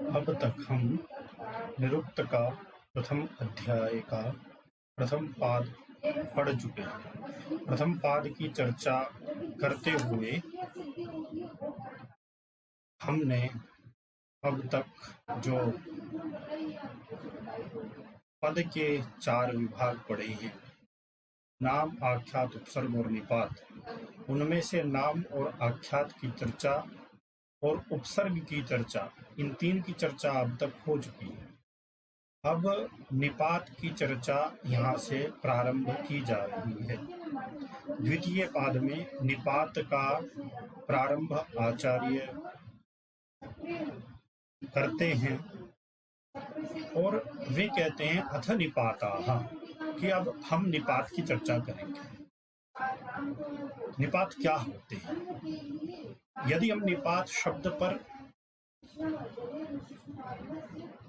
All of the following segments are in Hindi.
अब तक हम निरुक्त का प्रथम अध्याय का प्रथम पाद पढ़ चुके हैं। प्रथम पाद की चर्चा करते हुए हमने अब तक जो पद के 4 विभाग पढ़े हैं, नाम, आख्यात, उपसर्ग और निपात, उनमें से नाम और आख्यात की चर्चा और उपसर्ग की चर्चा, इन 3 की चर्चा अब तक हो चुकी है। अब निपात की चर्चा यहाँ से प्रारंभ की जा रही है। द्वितीय पाद में निपात का प्रारंभ आचार्य करते हैं और वे कहते हैं अथ निपाताः, कि अब हम निपात की चर्चा करेंगे। निपात क्या होते हैं? यदि हम निपात शब्द पर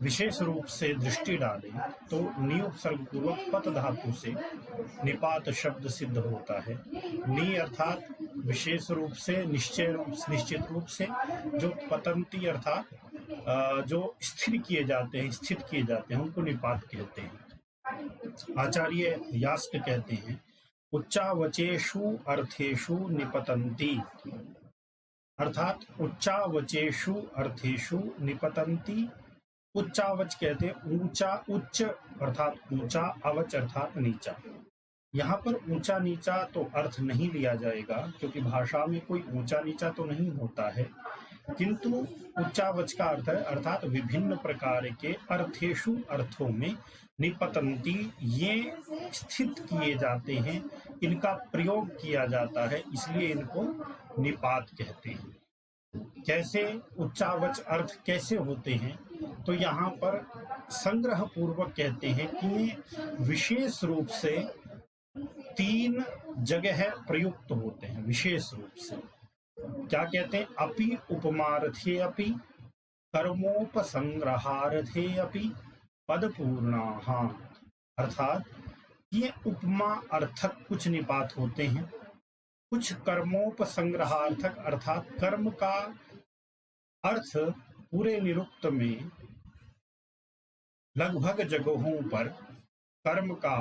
विशेष रूप से दृष्टि डालें तो नी उपसर्ग पूर्वक पत धातु से निपात शब्द सिद्ध होता है। नी अर्थात विशेष रूप से निश्चित रूप से, जो पतंती अर्थात जो स्थित किए जाते हैं उनको निपात कहते हैं। आचार्य यास्क कहते हैं उच्चावचेषु अर्थेषु निपतंती, अर्थात उच्चावचेषु अर्थेषु निपतंती। उच्चावच कहते हैं ऊंचा, उच्च अर्थात ऊंचा, अवच अर्थात नीचा। यहाँ पर ऊंचा नीचा तो अर्थ नहीं लिया जाएगा, क्योंकि भाषा में कोई ऊंचा नीचा तो नहीं होता है, किंतु उच्चावच का अर्थ है अर्थात विभिन्न प्रकार के अर्थेषु अर्थों में निपतंती, ये स्थित किए जाते हैं, इनका प्रयोग किया जाता है, इसलिए इनको निपात कहते हैं। कैसे उच्चावच अर्थ कैसे होते हैं? तो यहाँ पर संग्रह पूर्वक कहते हैं कि विशेष रूप से 3 जगह प्रयुक्त होते हैं। विशेष रूप से क्या कहते हैं? अपि उपमार्थे अपि, कर्मोपसंग्रहार्थे अपि, पदपूर्णाः, अर्थात ये उपमा अर्थक कुछ निपात होते हैं, कुछ कर्मोपसंग्रहार्थक अर्थात कर्म का अर्थ पूरे निरुक्त में लगभग जगहों पर कर्म का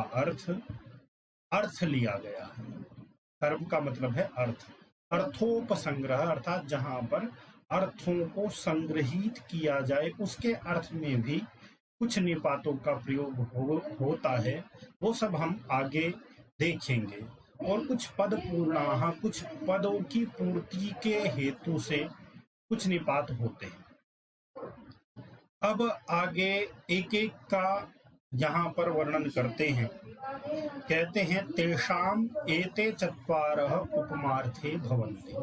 अर्थ लिया गया है। कर्म का मतलब है अर्थ। अर्थोपसंग्रह अर्थात जहां पर अर्थों को संग्रहित किया जाए, उसके अर्थ में भी कुछ निपातों का प्रयोग होता है, वो सब हम आगे देखेंगे। और कुछ पद पूर्णाः, कुछ पदों की पूर्ति के हेतु से कुछ निपात होते हैं। अब आगे एक एक का यहाँ पर वर्णन करते हैं। कहते हैं तेषाम एते चत्वारः उपमार्थे भवन्ति।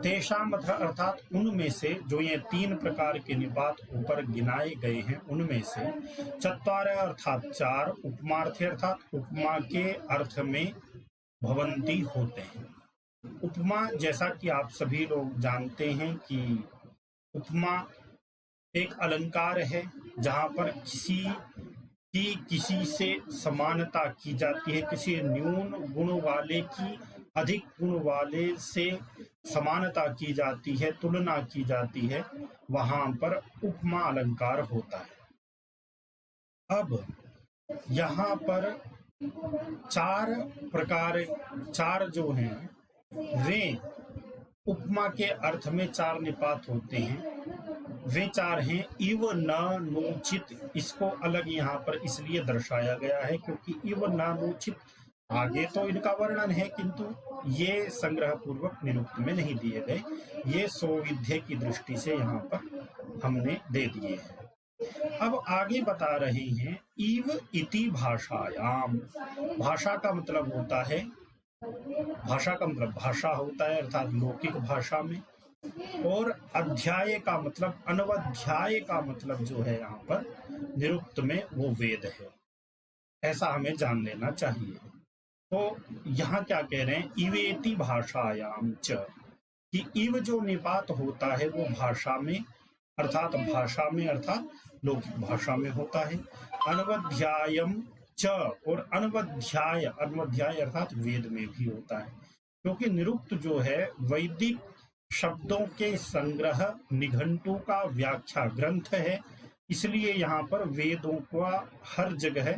तेषाम अर्थात उनमें से, जो ये 3 प्रकार के निपात ऊपर गिनाए गए हैं, उनमें से चत्वारः अर्थात 4, उपमार्थे अर्थात उपमा के अर्थ में भवन्ति होते हैं। उपमा, जैसा कि आप सभी लोग जानते हैं कि उपमा एक अलंकार है जहां पर किसी से समानता की जाती है, किसी न्यून गुण वाले की अधिक गुण वाले से समानता की जाती है, तुलना की जाती है, वहां पर उपमा अलंकार होता है। अब यहाँ पर 4 जो हैं वे उपमा के अर्थ में 4 निपात होते हैं। वे 4 हैं इव न नोचित। इसको अलग यहाँ पर इसलिए दर्शाया गया है क्योंकि इव न नोचित आगे तो इनका वर्णन है, किंतु ये संग्रह पूर्वक निरुक्त में नहीं दिए गए, ये सौविध्य की दृष्टि से यहाँ पर हमने दे दिए हैं। अब आगे बता रहे हैं इव इति भाषायाम। भाषा का मतलब होता है, भाषा का मतलब भाषा होता है अर्थात लौकिक भाषा में, और अध्याय का मतलब, अनवध्याय का मतलब जो है यहाँ पर निरुक्त में वो वेद है, ऐसा हमें जान लेना चाहिए। तो यहाँ क्या कह रहे हैं? इवेति भाषायाम च, कि इव जो निपात होता है वो भाषा में अर्थात लौकिक भाषा में होता है। अनवध्यायम च, और अनवध्याय अर्थात वेद में भी होता है, क्योंकि निरुक्त जो है वैदिक शब्दों के संग्रह निघंटु का व्याख्या ग्रंथ है, इसलिए यहाँ पर वेदों का हर जगह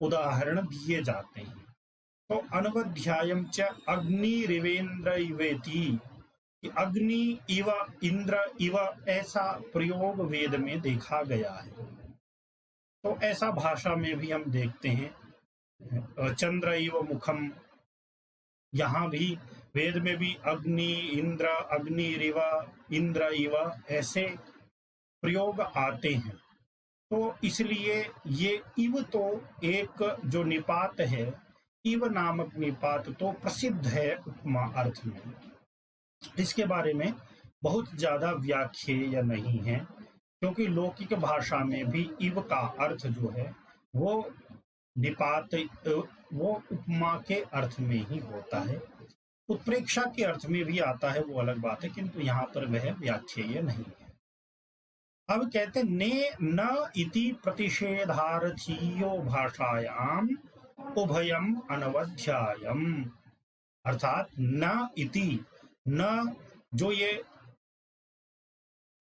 उदाहरण दिए जाते हैं। तो अनवध्यायम च अग्निरिवेन्द्र इवेति, कि अग्नि इव इंद्र इव ऐसा प्रयोग वेद में देखा गया है। तो ऐसा भाषा में भी हम देखते हैं, चंद्र इव मुखम, यहाँ भी वेद में भी अग्नि इंद्र, अग्निरिव इंद्र इव ऐसे प्रयोग आते हैं। तो इसलिए ये इव तो एक जो निपात है, इव नामक निपात तो प्रसिद्ध है उपमा अर्थ में। इसके बारे में बहुत ज्यादा व्याख्येय नहीं है, क्योंकि लौकिक भाषा में भी इव का अर्थ जो है वो निपात, वो उपमा के अर्थ में ही होता है। उत्प्रेक्षा के अर्थ में भी आता है, वो अलग बात है, किंतु यहाँ पर वह व्याख्येय नहीं है। अब कहते ने न इति प्रतिषेधार्थीयो भाषायाम उभयम अनवध्यायम, अर्थात न इति, न जो ये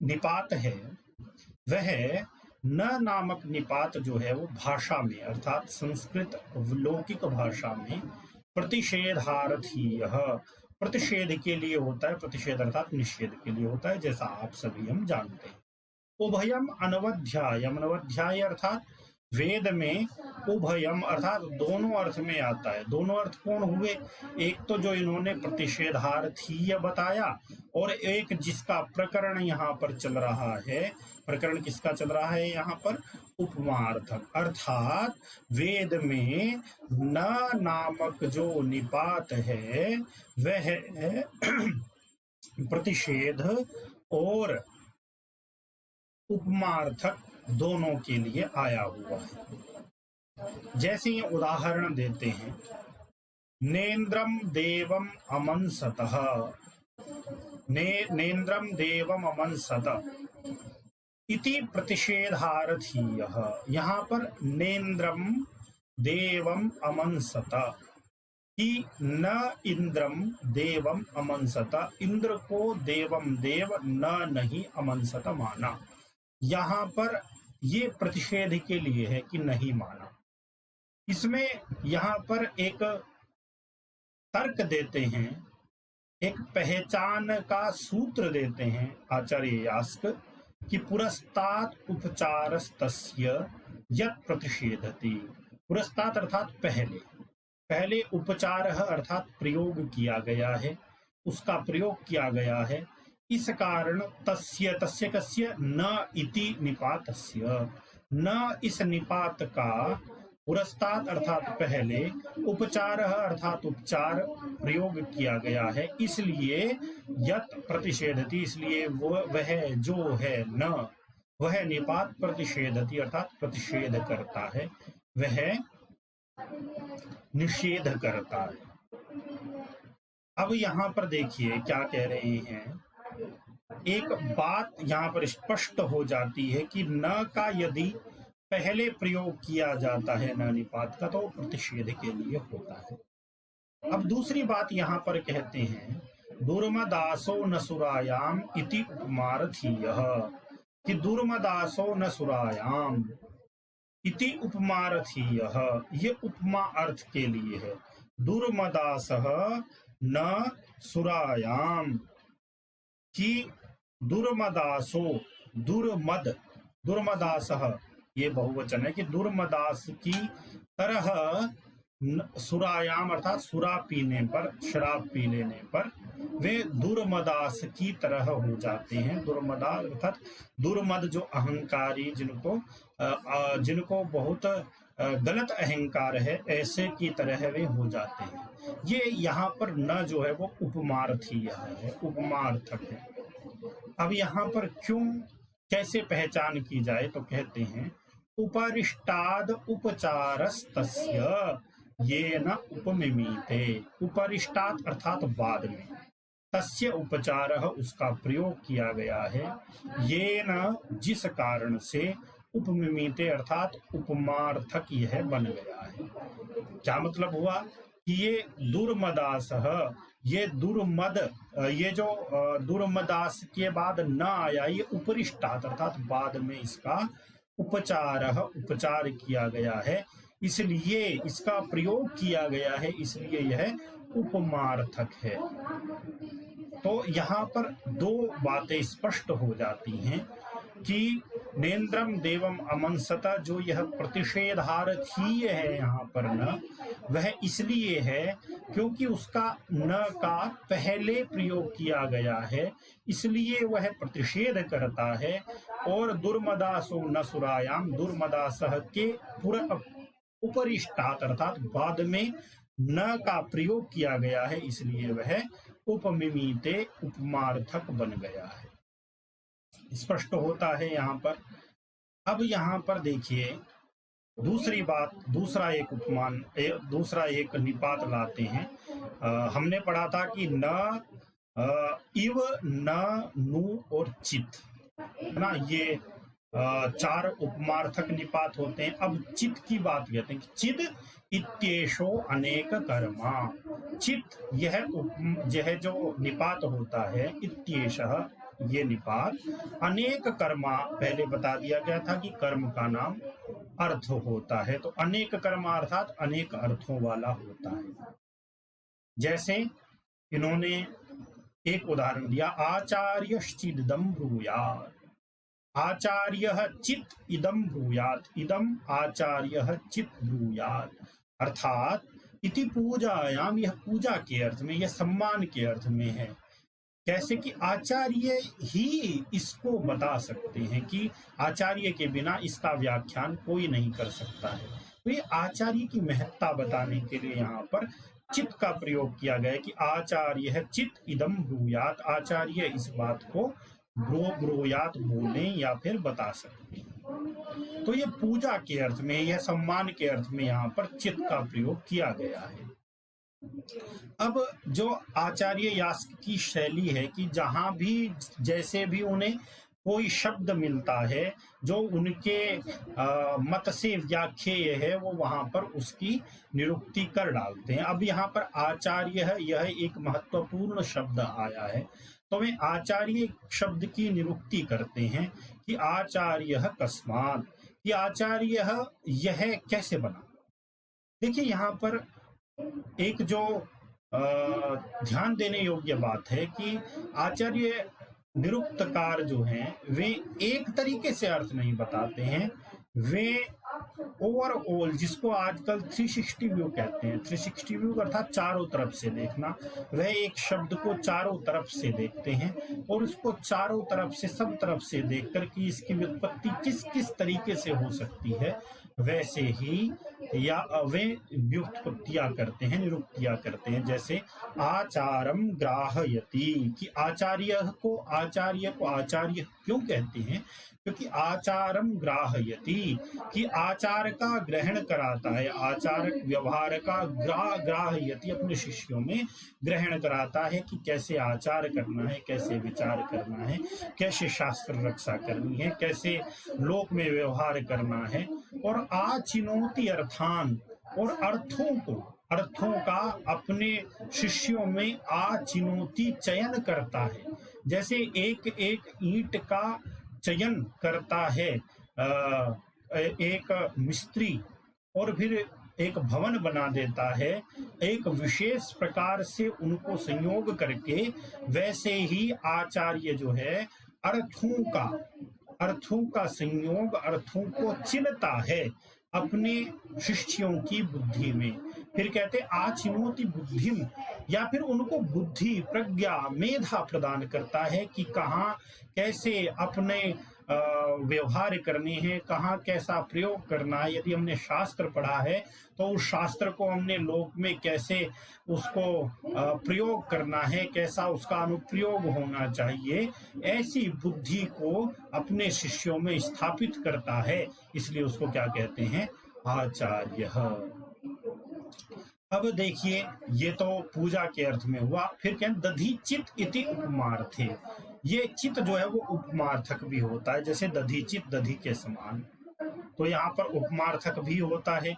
निपात है वह न नामक निपात जो है वो भाषा में अर्थात संस्कृत लौकिक भाषा में प्रतिषेधार्थीय, प्रतिषेध के लिए होता है, प्रतिषेध अर्थात निषेध के लिए होता है, जैसा आप सभी हम जानते हैं। उभयम अनवध्यायम, अनवध्याय अर्थात वेद में उभयम अर्थात दोनों अर्थ में आता है। दोनों अर्थ कौन हुए? एक तो जो इन्होंने प्रतिषेधार्थीय बताया, और एक जिसका प्रकरण यहाँ पर चल रहा है। प्रकरण किसका चल रहा है यहाँ पर? उपमार्थक, अर्थात वेद में न नामक जो निपात है वह प्रतिषेध और उपमार्थक दोनों के लिए आया हुआ है। जैसे ये उदाहरण देते हैं, नेन्द्रम देवम अमनसतः, नेन्द्रम देवम अमनसत इति प्रतिषेधार्थीयः, यहाँ पर नेन्द्रम देवम अमनसत कि न इंद्रम देवम अमनसत, इंद्र को देवम देव न नहीं अमनसत माना। यहाँ पर ये प्रतिषेध के लिए है कि नहीं माना। इसमें यहाँ पर एक तर्क देते हैं, एक पहचान का सूत्र देते हैं आचार्य यास्क कि पुरस्तात् उपचारस्तस्य यत् प्रतिषेधति। पुरस्तात् अर्थात पहले, पहले उपचार अर्थात प्रयोग किया गया है, उसका प्रयोग किया गया है, इस कारण तस्य, तस्य कस्य, न इति निपातस्य, न इस निपात का पुरस्तात् अर्थात पहले, उपचार अर्थात उपचार प्रयोग किया गया है, इसलिए यत् प्रतिषेधति, इसलिए वह जो है न, वह निपात प्रतिषेधति अर्थात प्रतिषेध करता है, वह निषेध करता है। अब यहाँ पर देखिए क्या कह रहे हैं, एक बात यहाँ पर स्पष्ट हो जाती है कि न का यदि पहले प्रयोग किया जाता है न निपात का, तो प्रतिषेध के लिए होता है। अब दूसरी बात यहाँ पर कहते हैं, दुर्मदासो न सुरायाम इति उपमार्थीयः, कि दुर्मदासो न सुरायाम इति उपमार्थीयः, ये उपमा अर्थ के लिए है। दुर्मदासः न सुरायाम, कि दुर्मदासो, दुर्मद, दुर्मदासः ये बहुवचन है, कि दुर्मदास की तरह सुरायाम अर्थात सुरा पीने पर, शराब पी लेने पर वे दुर्मदास की तरह हो जाते हैं। दुर्मदास अर्थात दुर्मद, जो अहंकारी, जिनको बहुत गलत अहंकार है, ऐसे की तरह वे हो जाते हैं। ये यहाँ पर न जो है वो उपमार्थीय है, उपमार्थक है। अब यहाँ पर क्यों, कैसे पहचान की जाए, तो कहते हैं उपरिष्टाद उपचारस्तस्य येन उपमिमीते, उपरिष्टात अर्थात बाद में, तस्य उपचारः उसका प्रयोग किया गया है, येन जिस कारण से, उपमिमीते अर्थात उपमार्थक यह बन गया है। क्या मतलब हुआ कि ये दुर्मदासः ये दुर्मद, ये जो दुर्मदास के बाद न आया, ये उपरिष्टात् अर्थात बाद में इसका उपचार किया गया है, इसलिए इसका प्रयोग किया गया है, इसलिए यह उपमार्थक है। तो यहाँ पर दो बातें स्पष्ट हो जाती हैं कि नेन्द्रम देवम अमंसता, जो यह प्रतिषेधार्थी है यहाँ पर न, वह इसलिए है क्योंकि उसका न का पहले प्रयोग किया गया है, इसलिए वह प्रतिषेध करता है। और दुर्मदासो न सुरायाम, दुर्मदास के उपरिष्टात् अर्थात बाद में न का प्रयोग किया गया है, इसलिए वह उपमिमीते उपमार्थक बन गया है। स्पष्ट होता है यहाँ पर। अब यहाँ पर देखिए दूसरी बात, दूसरा एक निपात लाते हैं। हमने पढ़ा था कि न, इव, न, नु और चित, है ना, ये चार उपमार्थक निपात होते हैं। अब चित की बात कहते हैं कि चिद इत्येषो अनेक कर्मा, चित यह जो निपात होता है, इत्येषः ये निपात, अनेक कर्मा, पहले बता दिया गया था कि कर्म का नाम अर्थ होता है, तो अनेक कर्मा अर्थात अनेक अर्थों वाला होता है। जैसे इन्होंने एक उदाहरण दिया, आचार्यश्चिदम ब्रूयात्, आचार्य चित इदम ब्रूयात्, इदम आचार्य चित ब्रूयात्, अर्थात इति पूजायाम, यह पूजा के अर्थ में, यह सम्मान के अर्थ में है। कैसे कि आचार्य ही इसको बता सकते हैं कि आचार्य के बिना इसका व्याख्यान कोई नहीं कर सकता है। तो ये आचार्य की महत्ता बताने के लिए यहाँ पर चित का प्रयोग किया गया है कि आचार्य चित इदम ब्रूयात्, आचार्य इस बात को ब्रूयात् बोले या फिर बता सकते हैं। तो ये पूजा के अर्थ में, यह सम्मान के अर्थ में यहाँ पर चित का प्रयोग किया गया है। अब जो आचार्य यास्क की शैली है कि जहां भी जैसे भी उन्हें कोई शब्द मिलता है जो उनके मत से व्याख्येय है, वो वहां पर उसकी निरुक्ति कर डालते हैं। अब यहाँ पर आचार्य यह एक महत्वपूर्ण शब्द आया है, तो वे आचार्य शब्द की निरुक्ति करते हैं कि आचार्य कस्मात्, कि आचार्य यह कैसे बना। देखिए यहाँ पर एक जो ध्यान देने योग्य बात है कि आचार्य निरुक्तकार जो हैं वे एक तरीके से अर्थ नहीं बताते हैं, वे ओवरऑल, जिसको आजकल 360 व्यू कहते हैं, 360 व्यू अर्थात चारों तरफ से देखना, वह एक शब्द को चारों तरफ से देखते हैं और उसको चारों तरफ से, सब तरफ से देखकर कि इसकी व्युत्पत्ति किस किस तरीके से हो सकती है, वैसे ही या वे व्युत्पत्तियां करते हैं, निरुक्तियां करते हैं। जैसे आचारम ग्राहयति, कि आचार्य को आचार्य क्यों कहते हैं, क्योंकि आचारम ग्राहयति, कि आचार का ग्रहण कराता है, आचार व्यवहार का ग्राहयति, अपने शिष्यों में ग्रहण कराता है कि कैसे आचार करना है, कैसे विचार करना है, कैसे शास्त्र रक्षा करनी है, कैसे लोक में व्यवहार करना है। और आचिनोति अर्थान, और अर्थों का अपने शिष्यों में आचिनोति चयन करता है। जैसे एक एक ईंट का चयन करता है एक मिस्त्री और फिर एक भवन बना देता है एक विशेष प्रकार से उनको संयोग करके, वैसे ही आचार्य जो है अर्थों का संयोग, अर्थों को चिन्हता है अपने शिष्यों की बुद्धि में। फिर कहते आचिनोति बुद्धिम, या फिर उनको बुद्धि, प्रज्ञा, मेधा प्रदान करता है कि कहाँ कैसे अपने व्यवहार करने हैं, कहाँ कैसा प्रयोग करना है। यदि हमने शास्त्र पढ़ा है तो उस शास्त्र को हमने लोक में कैसे उसको प्रयोग करना है, कैसा उसका अनुप्रयोग होना चाहिए, ऐसी बुद्धि को अपने शिष्यों में स्थापित करता है, इसलिए उसको क्या कहते हैं, आचार्य। अब देखिए ये तो पूजा के अर्थ में हुआ। फिर क्या, दधि चित इति उपमार्थे, ये चित जो है वो उपमार्थक भी होता है, जैसे दधि चित, दधि के समान, तो यहाँ पर उपमार्थक भी होता है।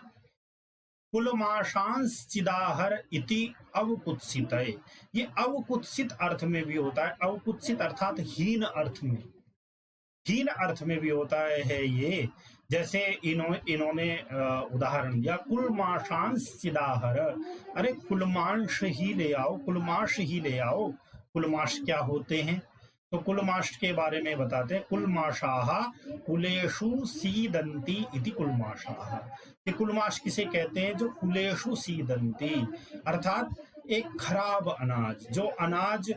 कुलमाशांस चिदाहर इति अवकुत्सित है। ये अवकुत्सित अर्थ में भी होता है, अवकुत्सित अर्थात हीन अर्थ में, हीन अर्थ में भी होता है ये। जैसे इन्होंने उदाहरण दिया कुलमाशांस चिदाहर, अरे कुलमांश ही ले आओ, कुलमाश ही ले आओ। कुलमाश क्या होते हैं? तो कुलमाश के बारे में बताते हैं, कुलमाशाह कुलेषु सीदंती इति कुलमाशाह। ये कुलमाश किसे कहते हैं? जो कुलेषु सीदंती, अर्थात एक खराब अनाज, जो अनाज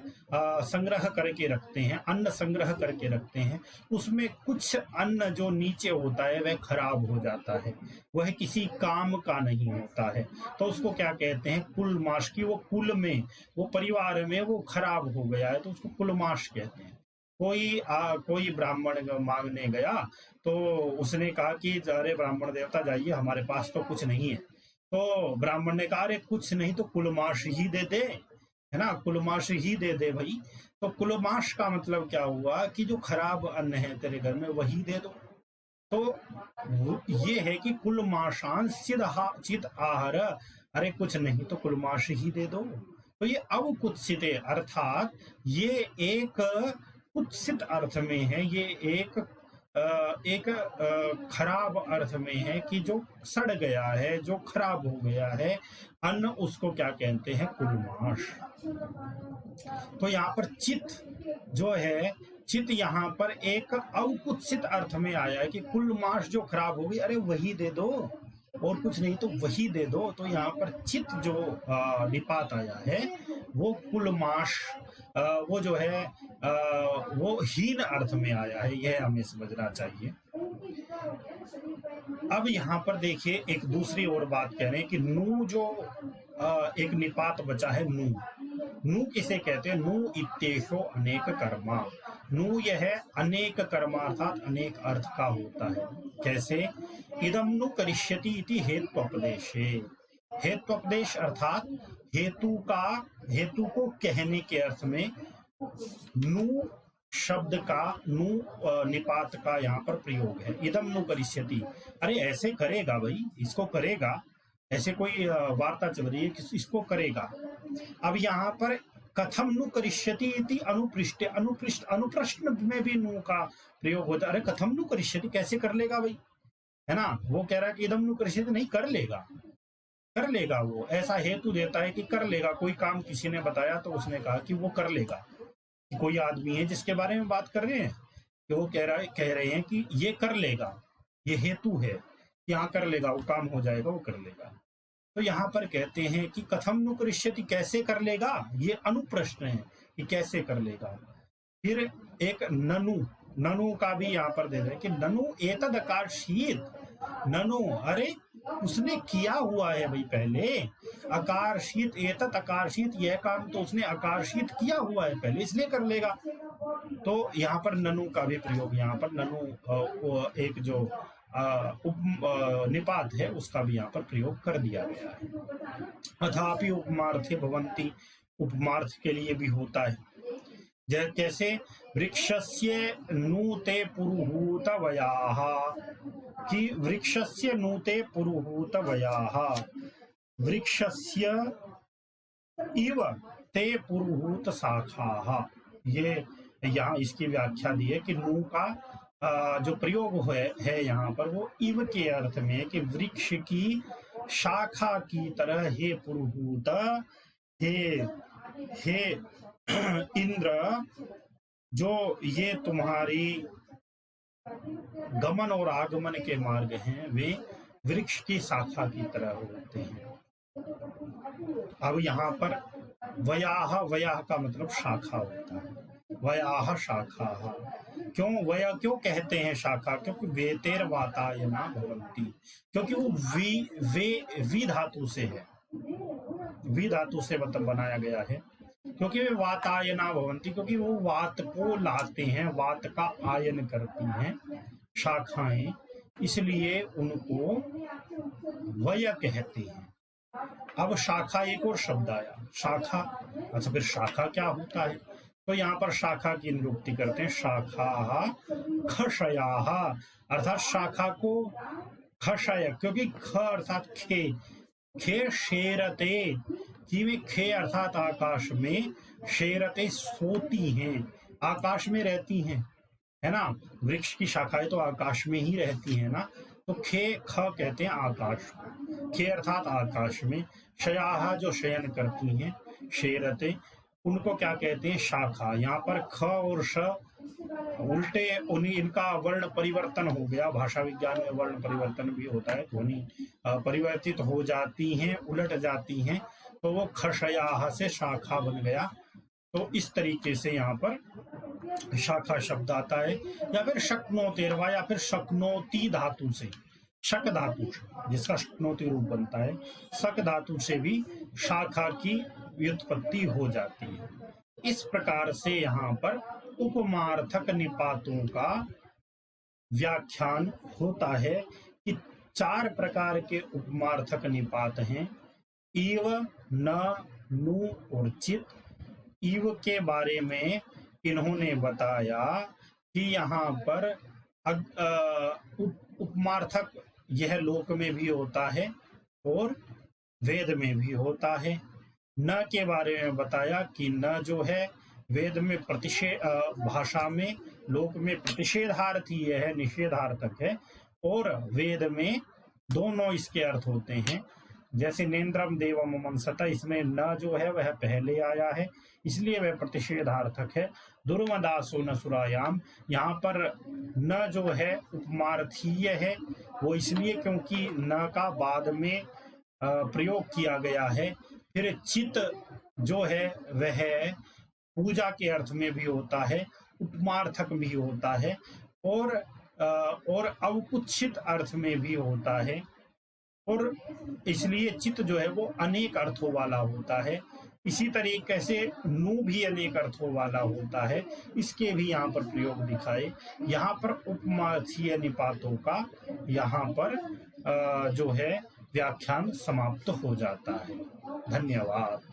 संग्रह करके रखते हैं, अन्न संग्रह करके रखते हैं, उसमें कुछ अन्न जो नीचे होता है वह खराब हो जाता है, वह किसी काम का नहीं होता है, तो उसको क्या कहते हैं? कुलमाश। की वो कुल में, वो परिवार में वो खराब हो गया है तो उसको कुलमाश कहते हैं। कोई ब्राह्मण मांगने गया तो उसने कहा कि अरे ब्राह्मण देवता जाइए, हमारे पास तो कुछ नहीं है। तो ब्राह्मण ने कहा अरे कुछ नहीं तो कुलमाश ही दे दे, है ना, कुलमाश ही दे दे भाई। तो कुलमाश का मतलब क्या हुआ कि जो खराब अन्न है तेरे घर में वही दे दो। तो ये है कि कुलमाशांस चिद आहार, अरे कुछ नहीं तो कुलमाश ही दे दो। तो ये अवकुत्सित अर्थात ये एक कुत्सित अर्थ में है, ये एक खराब अर्थ में है कि जो सड़ गया है, जो खराब हो गया है अन्न, उसको क्या कहते हैं? कुलमाश। तो यहाँ पर चित जो है, चित यहाँ पर एक अवकुत्सित अर्थ में आया है कि कुलमाश जो खराब हो गई, अरे वही दे दो, और कुछ नहीं तो वही दे दो। तो यहाँ पर चित जो निपात आया है वो कुलमाश, वो जो है वो हीन अर्थ में आया है, यह हमें समझना चाहिए। अब यहाँ पर देखिए एक दूसरी और बात कह रहे हैं कि नू जो एक निपात बचा है, नू, नू किसे कहते हैं? नू इत्येषो अनेक कर्मा। नू यह है अनेक कर्मा अर्थात अनेक अर्थ का होता है। कैसे? इदम नु करिष्यति इति हेत्वोपदेशे। हेत्वोपदेश अर्थात हेतु को कहने के अर्थ में नु शब्द का, नु निपात का यहाँ पर प्रयोग है। इदम नु करिष्यति, अरे ऐसे करेगा भाई, इसको करेगा, ऐसे कोई वार्ता चल रही है कि इसको करेगा। अब यहाँ पर कथम नु करिष्यति इति अनुप्रश्न में भी नु का प्रयोग होता है। अरे कथम नु करिष्यति, कैसे कर लेगा भाई, है ना। वो कह रहा है कि इदम नु करिष्यति, नहीं कर लेगा, कर लेगा। वो ऐसा हेतु देता है कि कर लेगा। कोई काम किसी ने बताया तो उसने कहा कि वो कर लेगा। कोई आदमी है जिसके बारे में बात कर रहे हैं कि वो कह रहे हैं कि ये कर लेगा, ये हेतु है, यहाँ कर लेगा, वो काम हो जाएगा, वो कर लेगा। तो यहाँ पर कहते हैं कि कथम नु करिष्यति, कैसे कर लेगा, ये अनुप्रश्न है कि कैसे कर लेगा। फिर एक ननु, ननु का भी यहाँ पर दे रहे हैं कि ननु एतद आकार्षित, ननु अरे उसने किया हुआ है भाई पहले, आकार्षित, एतत आकार्षित, यह काम तो उसने आकार्षित किया हुआ है पहले, इसलिए कर लेगा। तो यहाँ पर ननु का भी प्रयोग, यहाँ पर ननु एक जो निपात है उसका भी यहाँ पर प्रयोग कर दिया गया है। अथापि उपमार्थे भवन्ति, उपमार्थ के लिए भी होता है। कैसे? वृक्षस्य नूते पुरुहूत वयाः, कि वृक्षस्य नूते पुरुहूत वयाः, वृक्षस्य इव ते पुरुहूत शाखाः। ये यहाँ इसकी व्याख्या दी है कि नू का जो प्रयोग है यहाँ पर वो इव के अर्थ में, कि वृक्ष की शाखा की तरह हे पुरुहूत, हे इंद्र, जो ये तुम्हारी गमन और आगमन के मार्ग हैं वे वृक्ष की शाखा की तरह होते हैं। अब यहाँ पर वयाह, वयाह का मतलब शाखा होता है, वयाह शाखा। क्यों वया क्यों कहते हैं शाखा? क्योंकि वेतेर वातायना भवन्ति, क्योंकि वो वी धातु से है, वी धातु से मतलब बनाया गया है। क्योंकि वे वातायना भवन्ति, क्योंकि वो वात को लाते हैं, वात का आयन करती हैं शाखाएं, इसलिए उनको वय कहते हैं। अब शाखा एक और शब्द आया, शाखा। अच्छा फिर शाखा क्या होता है? तो यहाँ पर शाखा की निरुक्ति करते हैं, शाखा खशयाः, अर्थात शाखा को खशय, क्योंकि ख अर्थात खे, खे शेरते, कि वे खे अर्थात आकाश में, शेरते सोती हैं, आकाश में रहती हैं, है ना। वृक्ष की शाखाएं तो आकाश में ही रहती है ना। तो खे ख कहते हैं आकाश को, खे अर्थात आकाश में, शयाहा जो शयन करती हैं, शेरते उनको क्या कहते हैं, शाखा। यहाँ पर ख और श उल्टे उन्हीं, इनका वर्ण परिवर्तन हो गया। भाषा विज्ञान में वर्ण परिवर्तन भी होता है, ध्वनि परिवर्तित हो जाती हैं, उलट जाती हैं, तो वो खशयाह से शाखा बन गया। तो इस तरीके से यहाँ पर शाखा शब्द आता है। या फिर शक्नोतेरवा, या फिर शक्नोती धातु से, शक धातु जिसका शक्नोती रूप बनता है, शक धातु से भी शाखा की व्युत्पत्ति हो जाती है। इस प्रकार से यहाँ पर उपमार्थक निपातों का व्याख्यान होता है कि 4 प्रकार के उपमार्थक निपात हैं, इव, न, नु और चित। इव के बारे में इन्होंने बताया कि यहाँ पर उपमार्थक यह लोक में भी होता है और वेद में भी होता है। न के बारे में बताया कि न जो है वेद में भाषा में, लोक में प्रतिषेधार्थी है, निषेधार्थक है, और वेद में दोनों इसके अर्थ होते हैं। जैसे नेन्द्रम देवम मनसता, इसमें न जो है वह पहले आया है, इसलिए वह प्रतिषेधार्थक है। दुर्मदासो न सुरायाम, यहाँ पर न जो है उपमार्थीय है, वो इसलिए क्योंकि न का बाद में प्रयोग किया गया है। फिर चित जो है वह पूजा के अर्थ में भी होता है, उपमार्थक भी होता है, और अवकुच्छित अर्थ में भी होता है, और इसलिए चित जो है वो अनेक अर्थों वाला होता है। इसी तरीके से नु भी अनेक अर्थों वाला होता है, इसके भी यहाँ पर प्रयोग दिखाए। यहाँ पर उपमार्थीय निपातों का यहाँ पर जो है व्याख्यान समाप्त हो जाता है। धन्यवाद।